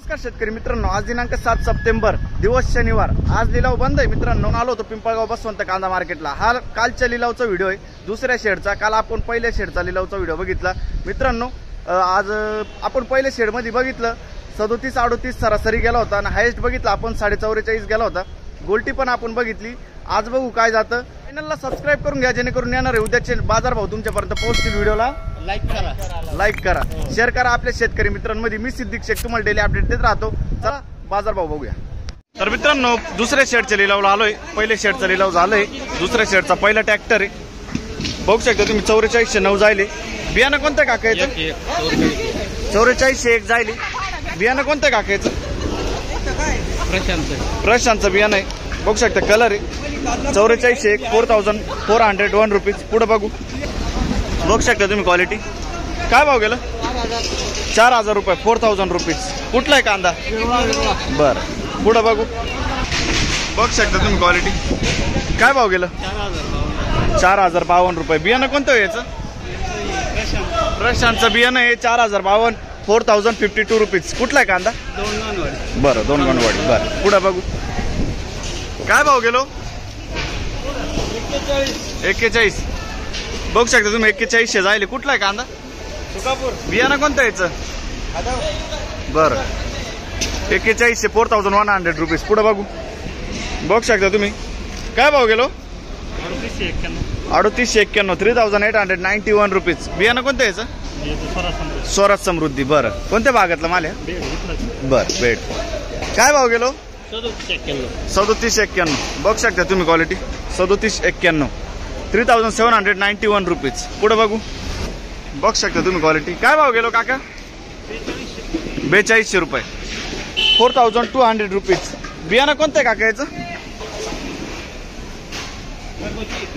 नमस्कार शेतकरी मित्रांनो, आज दिनांक 7 सप्टेंबर दिवस शनिवार। आज लिलाव बंद आहे मित्रांनो। आलो होतो पिंपळगाव बसवंत कांदा मार्केटला। हा कालच्या लिलावचा व्हिडिओ आहे, दुसऱ्या शेडचा। काल आपण पहिल्या शेडचा लिलावचा व्हिडिओ बघितला मित्रांनो। आज आपण पहिल्या शेड मध्ये बघितलं 37-38 सरासरी गेला होता आणि हायेस्ट बघितला आपण 44.5 गेला होता। गोल्टी पण आपण बघितली। आज बघू काय जातं। चॅनलला सबस्क्राइब करून घ्या जेणेकरून येणारे उद्याचे बाजार भाव तुमच्यापर्यंत पोहोचतील। व्हिडिओला लाईक करा शेअर करा आपल्या शेतकरी मित्रांमध्ये। मी सिद्दीक शेख तुम्हाला डेली अपडेट देत राहतो। चला बाजार भाव बघूया। तर मित्रांनो दुसऱ्या शेडच्या लिलावला आलोय। पहिल्या शेडचा लिलाव झालाय, दुसऱ्या शेडचा पहिला ट्रॅक्टर आहे। बघू शकता तुम्ही 4409 जायले। बियाणं कोणतं काकायचं? 4401 जायले। बियाणं कोणतं काकायचं? प्रशांतचं बियाणं आहे। बघू शकता कलर आहे 4401 4401 रुपीज। पुढे बघू बघू शकता तुम्ही क्वालिटी। काय भाव गेलं? 4000 रुपये 4000 रुपीज। कुठला आहे कांदा? बरं पुढे बघू बघू शकता तुम्ही क्वालिटी। काय भाव गेलं? 4052 रुपये। बियाणं कोणतं आहे याचं? प्रशांतचं बियाणं आहे 4052 4052 रुपीज। कुठला आहे कांदा? बरं दोनगणवाडी। बरं पुढे बघू काय भाव गेलो? 41 बघू शकता तुम्ही 4100 जायले। कुठला आहे कांदा? सुकापूर। बियाणं कोणतं यायचं? बरं 4100 4100 रुपीज। पुढे बघू बघू शकता तुम्ही काय भाव गेलो? 3891 3891 रुपीज। बियाणं कोणतं यायचं? स्वराज समृद्धी। बरं कोणत्या भागातला माल आहे? बरं बेड। काय भाव गेलो? 3791 बघू शकता तुम्ही क्वालिटी 3791 3791 रुपीज। पुढे बघू बघू शकता तुम्ही क्वालिटी। काय भाव गेलो काका? 4200 रुपये 4200 रुपीज। बियाणं कोणतं आहे काका याचं?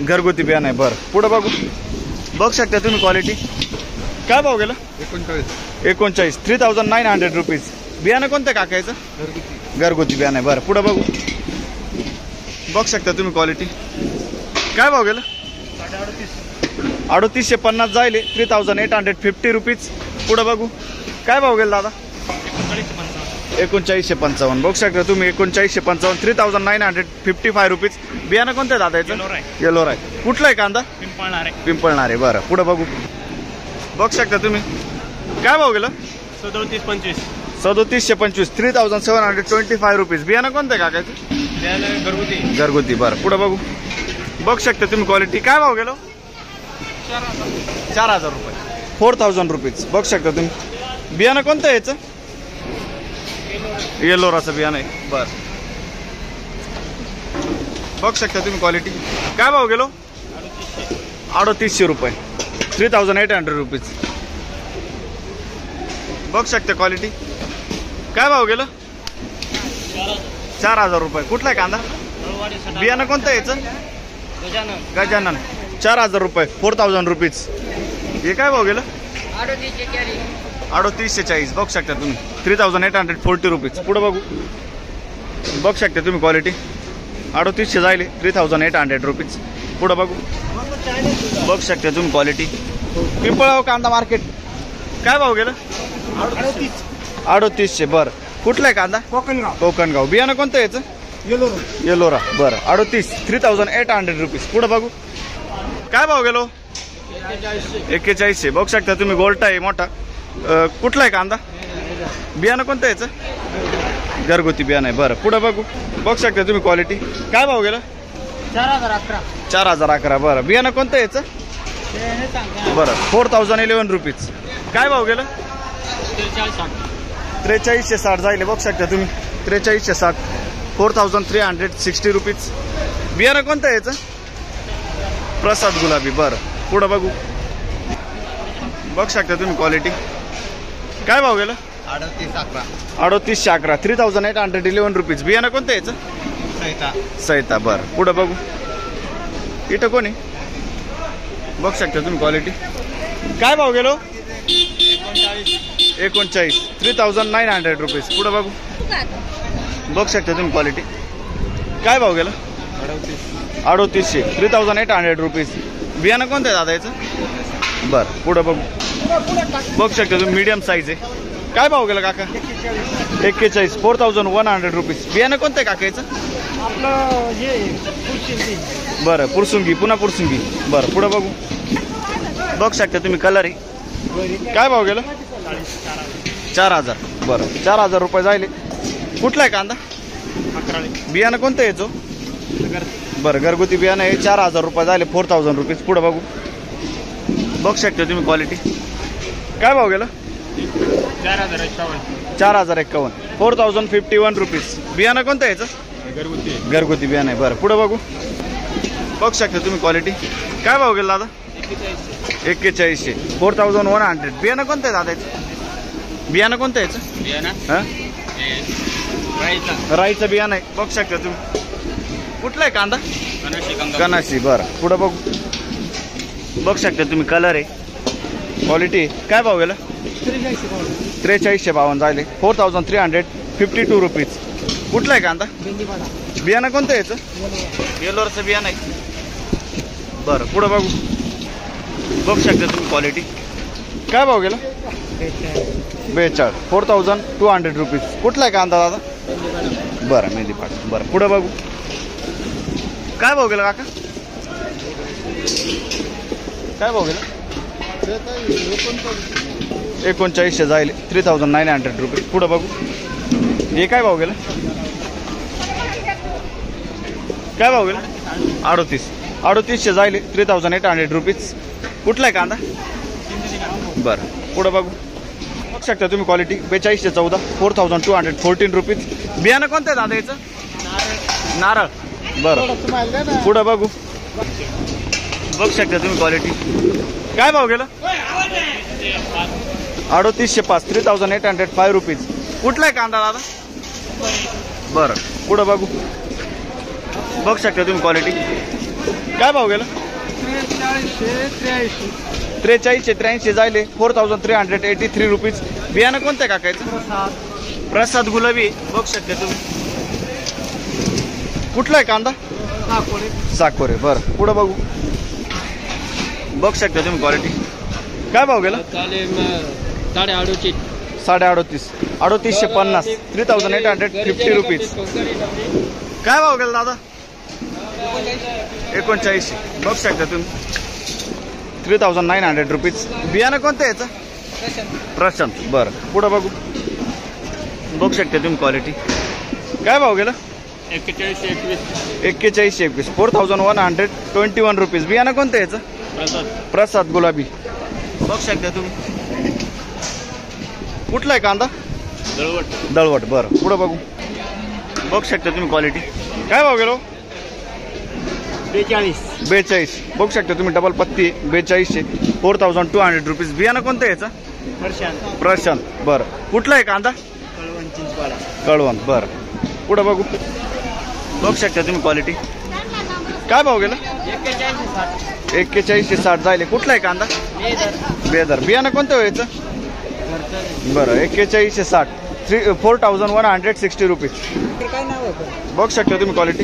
घरगुती बियाणं आहे। बरं पुढे बघू बघू शकता तुम्ही क्वालिटी। काय भाव गेलं? 39 3900 रुपीज। बियाणं कोणतं काका याचं? घरगुती बियाणं आहे। बरं पुढे बघू बघू शकता तुम्ही क्वालिटी। काय भाव गेलं? 3850 जायले 3850 रुपीज। पुढे बघू काय भाव गेला दादा? 3955 बघू शकता तुम्ही 3955 3955 रुपीज। बियाणं कोणतं आहे दादा याचं? येलोर आहे। कुठला आहे कांदा? पिंपळणारे। बरं पुढे बघू बघू शकता तुम्ही काय भाव गेलं? 3725 3725 रुपीज। बियाणं कोणतं आहे काकाचं? घरगुती। बरं पुढे बघू बघू शकता तुम्ही क्वालिटी। काय भाव गेलो? 4000 रुपये 4000 रुपीज। बघू शकता तुम्ही बियाणं कोणतं आहे याचं? येलोराचं बियाणं आहे। बरं बघू शकता तुम्ही क्वालिटी। काय भाव गेलो? 3800 रुपये 3800 रुपीज। बघू शकता क्वालिटी। काय भाव गेलं? 4000 रुपये। कुठला आहे कांदा? बियाणं कोणतं आहे याचं? गजानन 4000 रुपये 4000 रुपीज। हे काय भाव गेलं? 3840 बघू शकता तुम्ही 3840 रुपीज। पुढे बघू बघू शकता तुम्ही क्वालिटी 3800 जायले 3800 रुपीज। पुढे बघू बघू शकता तुम्ही क्वालिटी। पिंपळगाव कांदा मार्केट काय भाव गेलं? 3800। बरं कुठला आहे कांदा? कोकणगाव। बियाणं कोणतं याचं? येलोरा। बरं 38 रुपीज। पुढे बघू काय भाव गेलो? 4100 बघू शकता तुम्ही। गोल्टा आहे मोठा। कुठला आहे कांदा? बियाणं कोणतं याचं? घरगुती बियाणं आहे। बरं पुढे बघू बघू शकता तुम्ही क्वालिटी। काय भाव गेलं? 4011 बरं बियाणं कोणतं याचं? बरं 4011 रुपीज। काय भाव गेलं? 4360 जायले। बघू शकता तुम्ही 4360 4360 रुपीज। बियाणं कोणतं आहे याचं? प्रसाद गुलाबी। बरं पुढे बघू बघू शकता तुम्ही क्वालिटी। काय भाव गेलं? 3811 3811 रुपीज। बियाणं कोणतं याचं? सहिता। बरं पुढे बघू इथं कोणी बघू शकता तुम्ही क्वालिटी। काय भाव गेलो? 39 3900 रुपीज। पुढे बघू बघू शकता तुम्ही क्वालिटी। काय भाव गेलं? 3800 3800 रुपीज। बियाणं कोणतं आहे दादा याचं? बरं पुढे बघू बघू शकता तुम्ही मीडियम साईज आहे काय भाव गेला काका? 41, 4100 रुपीज. बियाणं कोणतं आहे काका याचं? आपलं हे पुरशिंगी. बरं, पुरसुंगी, पुन्हा पुरसुंगी. बरं, पुढं बघू. बघ शकता तुम्ही, कलर आहे. काय भाव गेला? 4000. बरं, 4000 रुपये जायले. कुठला आहे कांदा? बियाणं कोणतं यायचो? बरं, घरगुती बियाणं आहे. 4000 रुपये झाले. 4000 रुपीज. पुढं बघू. बघ शकता तुम्ही क्वालिटी. काय भाव गेला? 4051. 4051 रुपीज. बियाणं कोणतं यायचं? घरगुती बियाणं आहे. बरं, पुढं बघू. बघ शकता तुम्ही क्वालिटी. काय भाव गेला दादा? 4100. 4100. बियाणं कोणतं आहे दादा याचं? बियाणं कोणतं याचं? हां, राईचं बियाणं आहे. बघ शकता तुम्ही. कुठलं आहे कांदा? कनाशी. बरं, पुढं बघू. बघ शकता तुम्ही, कलर आहे, क्वालिटी. काय भाव गेला? 4352 झाले. 4352 रुपीज. कुठलं आहे कांदा? बियाणं कोणतं याचं? येलोरचं बियाणं आहे. बरं, पुढं बघू. बघ शकता तुम्ही क्वालिटी. काय भाव गेला? 42. 4200 रुपीज. कुठला आहे कांदा दादा? बरं, मेहंदीपाड. बरं, पुढं बघू. काय भाव गेला काका? काय भाव गेला? 3900 जायले. 3900 रुपीज. पुढं बघू. हे काय भाव गेला? काय भाव गेला? 3800 जायले. 3800 रुपीज. कुठला आहे कांदा? बरं, पुढं बघू. बघू शकता तुम्ही क्वालिटी. 4214. 4214 रुपीज. बियाणं कोणतं आहे दादा याचं? नारळ. बरं, पुढं बघू. बघ शकता तुम्ही क्वालिटी. काय भाव गेला? 3805. 3805 रुपीज. कुठला आहे कांदा दादा? बरं, पुढं बघू. बघ शकता तुम्ही क्वालिटी. काय भाव गेला? 4383 जायले. 4383 रुपीज. बियाणं कोणतं आहे काकायचं? प्रसाद गुलाबी. बघ शकता तुम्ही. कुठला आहे कांदा? साकोरे. बरं, पुढं बघू. बघ शकता तुम्ही क्वालिटी. काय भाव गेला? 3850. 3850. 3850 रुपीज. काय भाव गेला दादा? 3900. बघ शकता तुम्ही. 3900 रुपीज. बियाणं कोणतं याचं? प्रशांत. बरं, पुढं बघू. बघ शकता तुम्ही क्वालिटी. काय भाव गेला? 4121. 4121 रुपीज. बियाणं कोणतं याचं? प्रसाद गुलाबी. बघ शकता तुम्ही. कुठला आहे कांदा? दळवट. बरं, पुढं बघू. बघ शकता तुम्ही क्वालिटी. काय भाव गेलो? 42. बघू शकता तुम्ही, डबल पत्ती. 4200. 4200 रुपीज. बियाणं कोणतं याचं? प्रशांत. बरं, कुठला आहे कांदा? कळवण. बरं, पुढं बघू. बघ शकता तुम्ही क्वालिटी. काय भाव गेला? 4160 जायले. कुठला आहे कांदा? बेदर. बियाणं कोणतं व्हायचं? बरं, 4160. 4160 रुपीज. बघ शकता तुम्ही क्वालिटी.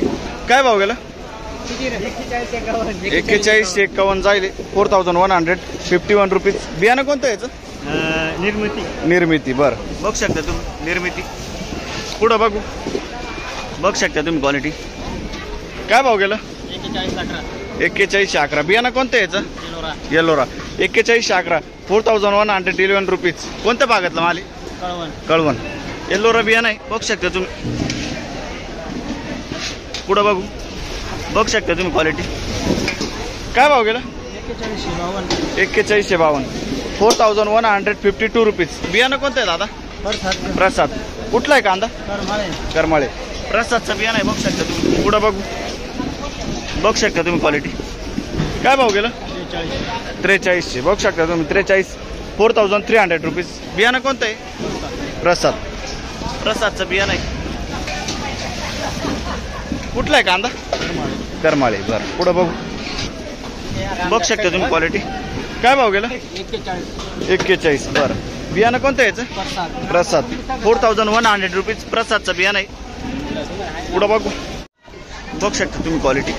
काय भाव गेला? 4151 जायले. 4151 रुपीज. बियाणं कोणतं याचं? निर्मिती. बरं, बघ शकता तुम्ही, निर्मिती. पुढं बघू. बघ शकता तुम्ही क्वालिटी. काय भाव गेला? 4111. बियाणं कोणतं याचं? येलोरा. 4111. 4111 रुपीज. कोणत्या भागातला माल? कळवण. येल्लोरा बियाणं आहे. बघ शकता तुम्ही. पुढं बघू. बघ शकता तुम्ही क्वालिटी. काय भाव गेला? 4152. 4152 रुपीज. बियाणं कोणतं आहे दादा? प्रसाद. कुठला आहे कांदा? करमाळे. प्रसादचं बियाणं आहे. बघ शकता तुम्ही. पुढं बघू. बघ शकता तुम्ही क्वालिटी. काय भाव गेला? 4300. बघ शकता तुम्ही. 43. 4300 रुपीज. बियाणं कोणतं आहे? प्रसादचं बियाणं आहे. कुठला आहे कांदा? करमाळे. बरं, पुढं बघू. बघ शकता तुम्ही क्वालिटी. काय भाव गेला? 41. बरं, बियाणं कोणतं याचं? प्रसाद. 4100 रुपीज. प्रसादचं बियाणं आहे. पुढं बघू. बघ शकता तुम्ही क्वालिटी.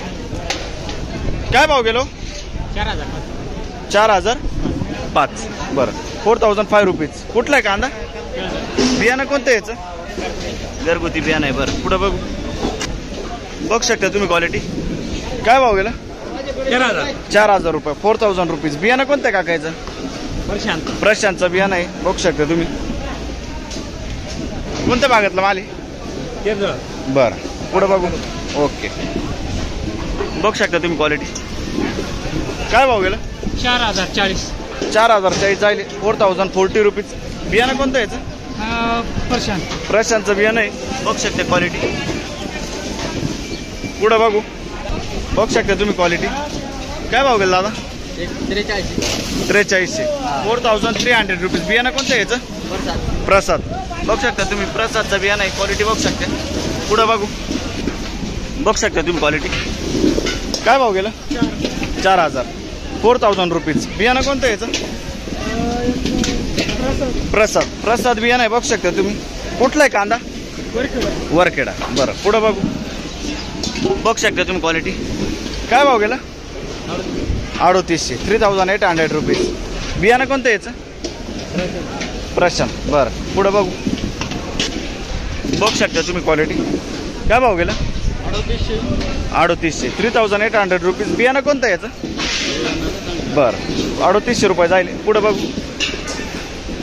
काय भाव गेलो? 4005. बरं, 4005 रुपीज. कुठला आहे कांदा? बियाणं कोणतं आहे याचं? घरगुती बियाणं आहे. बरं पुढं बघू. बघू शकता तुम्ही क्वालिटी. काय भाव गेला? 4000 रुपये. 4000 रुपीज. बियाणं कोणतं आहे काका याचं? प्रशांतचं बियाणं आहे. बघू शकता तुम्ही. कोणत्या भागातलं माल आहे? बरं पुढं बघू. ओके बघू शकता तुम्ही क्वालिटी. काय भाव गेला? 4040. 4040 जाईल. 4040 रुपीज. बियाणं कोणतं याचं? प्रशांतचं बियाणं आहे. बघू शकता क्वालिटी. पुढं बघू. बघू शकता तुम्ही क्वालिटी. काय भाव गेला दादा? 4300. 4300 रुपीज. बियाणं कोणतं आहे याचं? प्रसाद. बघू शकता तुम्ही प्रसादचं बियाणं आहे. क्वालिटी बघू शकता. पुढं बघू. बघू शकता तुम्ही क्वालिटी. काय भाव गेला? 4000. 4000 रुपीज. बियाणं कोणतं आहे याचं? प्रसाद बियाणं आहे. बघू शकता तुम्ही. कुठला आहे कांदा? वरखेडा. बरं पुढं बघू. बघू शकता तुम्ही क्वालिटी. काय भाव गेला? 3800. 3800 रुपीज. बियाणं कोणतं याचं? प्रशांत. बरं पुढं बघू. बघू शकता तुम्ही क्वालिटी. काय भाव गेला? 3800. 3800 रुपीज. बियाणं कोणतं आहे याचं? बरं 3800 रुपये जाईल. पुढं बघू.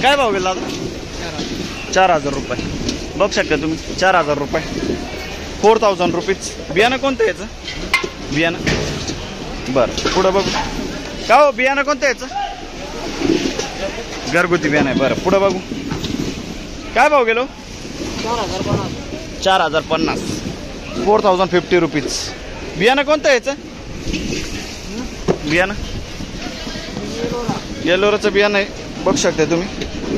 काय भाव गेला दादा? 4000 रुपये. बघू शकता तुम्ही. 4000 रुपये. 4000 रुपीज. बियाणं कोणतं याचं? बियाणं. बरं पुढं बघू. का हो बियाणं कोणतं याचं? घरगुती बियाणं आहे. बरं पुढं बघू. काय भाव गेलो? 4050. 4050 रुपीज. बियाणं कोणतं याचं? बियाणं येलोराचं बियाणं आहे. बघू शकता तुम्ही.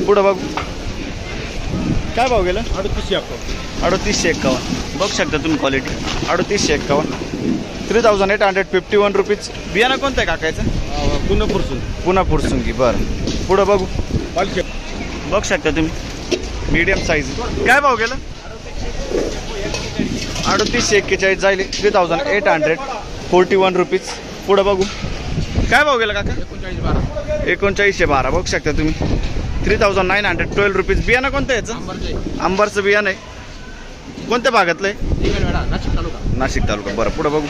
पुढं बघू. काय भाव गेलं? 3851. बघू शकता तुम्ही क्वालिटी. 3851. 3851 रुपीज. बियाणं कोणतं आहे काकायचं? पुन्हा फुरसुंगी. बरं पुढं बघू. बघू शकता तुम्ही. Medium size. काय भाव गेलं? 3841 जाईल. 3841 रुपीज. पुढं बघू. काय भाव गेला काका? 3912. बघू शकता तुम्ही. 3912 रुपीज. बियाणं कोणतं याचं? अंबरचं बियाणं आहे. कोणत्या भागातलं आहे? नाशिक तालुका. बरं पुढं बघू.